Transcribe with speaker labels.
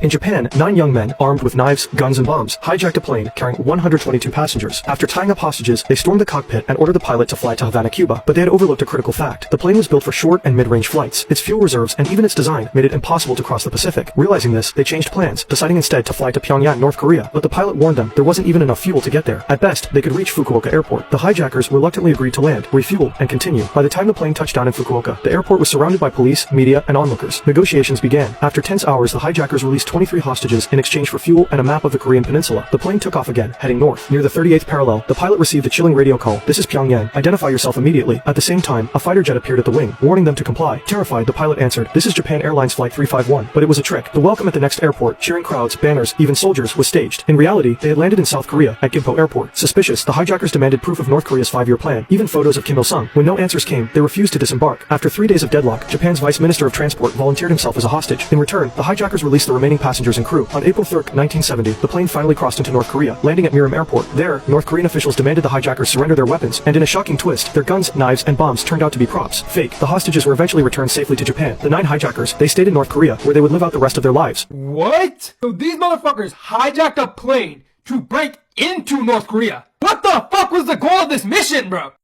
Speaker 1: In Japan, 9 young men, armed with knives, guns, and bombs, hijacked a plane carrying 122 passengers. After tying up hostages, they stormed the cockpit and ordered the pilot to fly to Havana, Cuba. But they had overlooked a critical fact. The plane was built for short and mid-range flights. Its fuel reserves and even its design made it impossible to cross the Pacific. Realizing this, they changed plans, deciding instead to fly to Pyongyang, North Korea. But the pilot warned them there wasn't even enough fuel to get there. At best, they could reach Fukuoka Airport. The hijackers reluctantly agreed to land, refuel, and continue. By the time the plane touched down in Fukuoka, the airport was surrounded by police, media, and onlookers. Negotiations began. After tense hours, the hijackers released 23 hostages in exchange for fuel and a map of the Korean peninsula. The plane took off again, heading north. Near the 38th parallel, the pilot received a chilling radio call. "This is Pyongyang. Identify yourself immediately." At the same time, a fighter jet appeared at the wing, warning them to comply. Terrified, the pilot answered, "This is Japan Airlines Flight 351. But it was a trick. The welcome at the next airport, cheering crowds, banners, even soldiers, was staged. In reality, they had landed in South Korea, at Gimpo Airport. Suspicious, the hijackers demanded proof of North Korea's 5-year plan, even photos of Kim Il-sung. When no answers came, they refused to disembark. After 3 days of deadlock, Japan's Vice Minister of Transport volunteered himself as a hostage. In return, the hijackers released the remaining passengers and crew. On April 3, 1970, the plane finally crossed into North Korea, landing at Miram Airport. There, North Korean officials demanded the hijackers surrender their weapons, and in a shocking twist, their guns, knives, and bombs turned out to be props. Fake. The hostages were eventually returned safely to Japan. The 9 hijackers, they stayed in North Korea, where they would live out the rest of their lives.
Speaker 2: What? So these motherfuckers hijacked a plane to break into North Korea. What the fuck was the goal of this mission, bro?